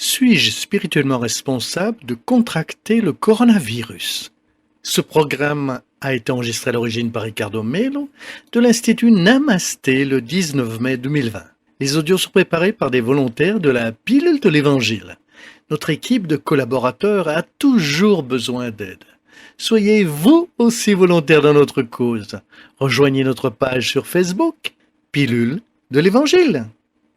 Suis-je spirituellement responsable de contracter le coronavirus? Ce programme a été enregistré à l'origine par Ricardo Melo de l'Institut Namasté le 19 mai 2020. Les audios sont préparés par des volontaires de la Pilule de l'Évangile. Notre équipe de collaborateurs a toujours besoin d'aide. Soyez vous aussi volontaire dans notre cause. Rejoignez notre page sur Facebook, Pilule de l'Évangile.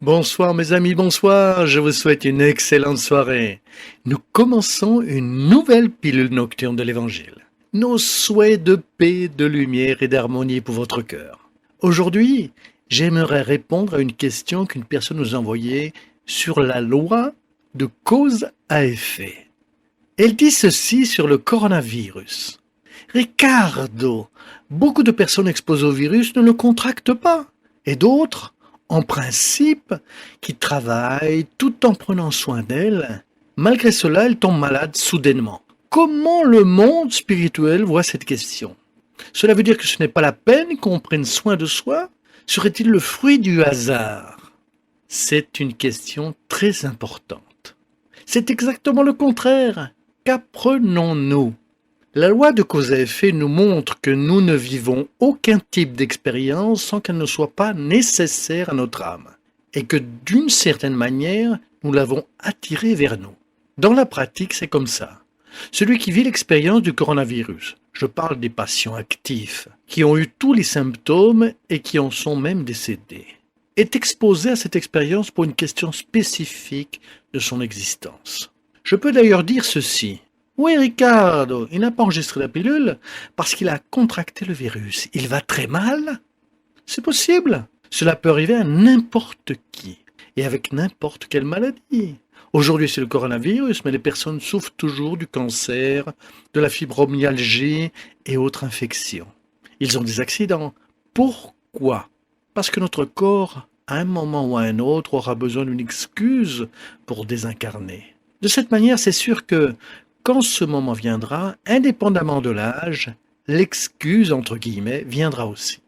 Bonsoir mes amis, bonsoir, je vous souhaite une excellente soirée. Nous commençons une nouvelle pilule nocturne de l'Évangile. Nos souhaits de paix, de lumière et d'harmonie pour votre cœur. Aujourd'hui, j'aimerais répondre à une question qu'une personne nous a envoyée sur la loi de cause à effet. Elle dit ceci sur le coronavirus. Ricardo, beaucoup de personnes exposées au virus ne le contractent pas, et d'autres, en principe, qui travaillent tout en prenant soin d'elles, malgré cela, elles tombent malades soudainement. Comment le monde spirituel voit cette question? Cela veut dire que ce n'est pas la peine qu'on prenne soin de soi? Serait-il le fruit du hasard? C'est une question très importante. C'est exactement le contraire. Qu'apprenons-nous? La loi de cause à effet nous montre que nous ne vivons aucun type d'expérience sans qu'elle ne soit pas nécessaire à notre âme, et que d'une certaine manière, nous l'avons attirée vers nous. Dans la pratique, c'est comme ça. Celui qui vit l'expérience du coronavirus, je parle des patients actifs, qui ont eu tous les symptômes et qui en sont même décédés, est exposé à cette expérience pour une question spécifique de son existence. Je peux d'ailleurs dire ceci. Oui, Ricardo, il n'a pas enregistré la pilule parce qu'il a contracté le virus. Il va très mal? C'est possible. Cela peut arriver à n'importe qui et avec n'importe quelle maladie. Aujourd'hui, c'est le coronavirus, mais les personnes souffrent toujours du cancer, de la fibromyalgie et autres infections. Ils ont des accidents. Pourquoi? Parce que notre corps, à un moment ou à un autre, aura besoin d'une excuse pour désincarner. De cette manière, c'est sûr que quand ce moment viendra, indépendamment de l'âge, l'excuse, entre guillemets, viendra aussi.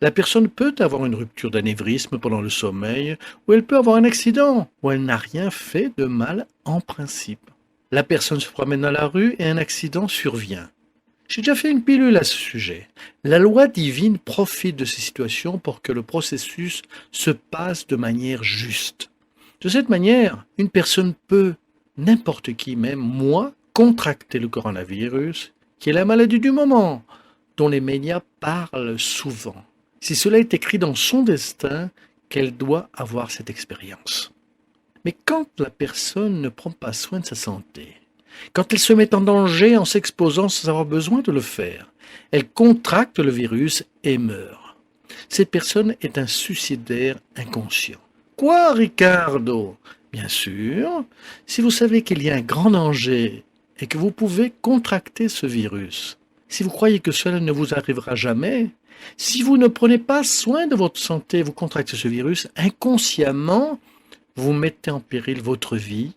La personne peut avoir une rupture d'anévrisme pendant le sommeil, ou elle peut avoir un accident, où elle n'a rien fait de mal en principe. La personne se promène dans la rue et un accident survient. J'ai déjà fait une pilule à ce sujet. La loi divine profite de ces situations pour que le processus se passe de manière juste. De cette manière, une personne peut, n'importe qui, même moi, contracter le coronavirus, qui est la maladie du moment, dont les médias parlent souvent. Si cela est écrit dans son destin, qu'elle doit avoir cette expérience. Mais quand la personne ne prend pas soin de sa santé, quand elle se met en danger en s'exposant sans avoir besoin de le faire, elle contracte le virus et meurt. Cette personne est un suicidaire inconscient. Quoi, Ricardo? Bien sûr, si vous savez qu'il y a un grand danger et que vous pouvez contracter ce virus, si vous croyez que cela ne vous arrivera jamais, si vous ne prenez pas soin de votre santé, vous contractez ce virus, inconsciemment, vous mettez en péril votre vie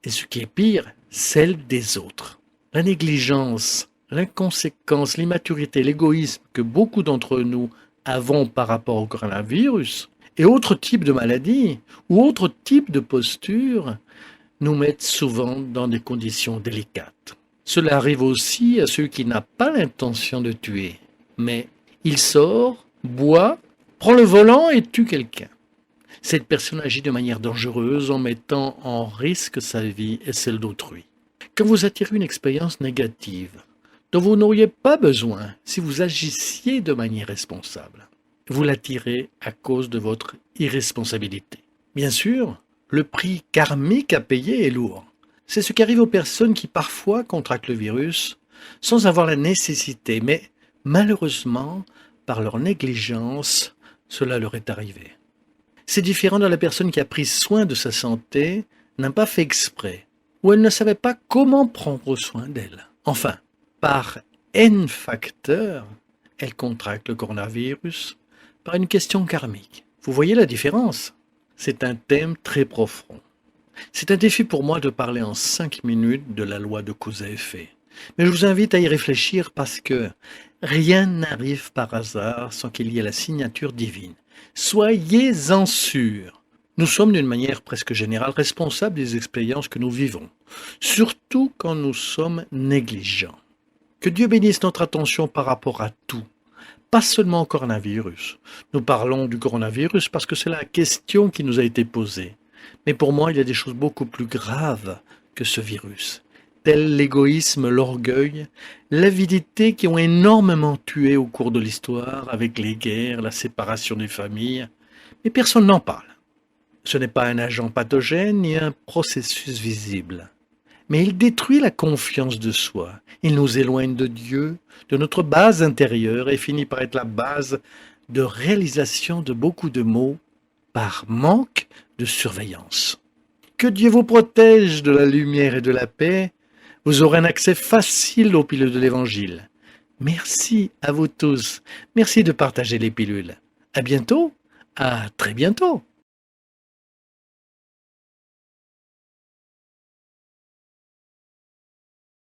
et ce qui est pire, celle des autres. La négligence, l'inconséquence, l'immaturité, l'égoïsme que beaucoup d'entre nous avons par rapport au coronavirus et autres types de maladies ou autres types de postures nous mettent souvent dans des conditions délicates. Cela arrive aussi à ceux qui n'ont pas l'intention de tuer, mais il sort, boit, prend le volant et tue quelqu'un. Cette personne agit de manière dangereuse en mettant en risque sa vie et celle d'autrui. Quand vous attirez une expérience négative, dont vous n'auriez pas besoin si vous agissiez de manière responsable, vous l'attirez à cause de votre irresponsabilité. Bien sûr, le prix karmique à payer est lourd. C'est ce qui arrive aux personnes qui parfois contractent le virus sans avoir la nécessité, mais malheureusement, par leur négligence, cela leur est arrivé. C'est différent de la personne qui a pris soin de sa santé, n'a pas fait exprès, ou elle ne savait pas comment prendre soin d'elle. Enfin, par N facteurs, elle contracte le coronavirus par une question karmique. Vous voyez la différence? C'est un thème très profond. C'est un défi pour moi de parler en 5 minutes de la loi de cause à effet. Mais je vous invite à y réfléchir parce que rien n'arrive par hasard sans qu'il y ait la signature divine. Soyez-en sûrs. Nous sommes d'une manière presque générale responsables des expériences que nous vivons, surtout quand nous sommes négligents. Que Dieu bénisse notre attention par rapport à tout, pas seulement au coronavirus. Nous parlons du coronavirus parce que c'est la question qui nous a été posée. Mais pour moi, il y a des choses beaucoup plus graves que ce virus, tels l'égoïsme, l'orgueil, l'avidité qui ont énormément tué au cours de l'histoire avec les guerres, la séparation des familles. Mais personne n'en parle. Ce n'est pas un agent pathogène ni un processus visible. Mais il détruit la confiance de soi. Il nous éloigne de Dieu, de notre base intérieure et finit par être la base de réalisation de beaucoup de maux par manque de surveillance. Que Dieu vous protège de la lumière et de la paix. Vous aurez un accès facile aux pilules de l'Évangile. Merci à vous tous. Merci de partager les pilules. À bientôt. À très bientôt.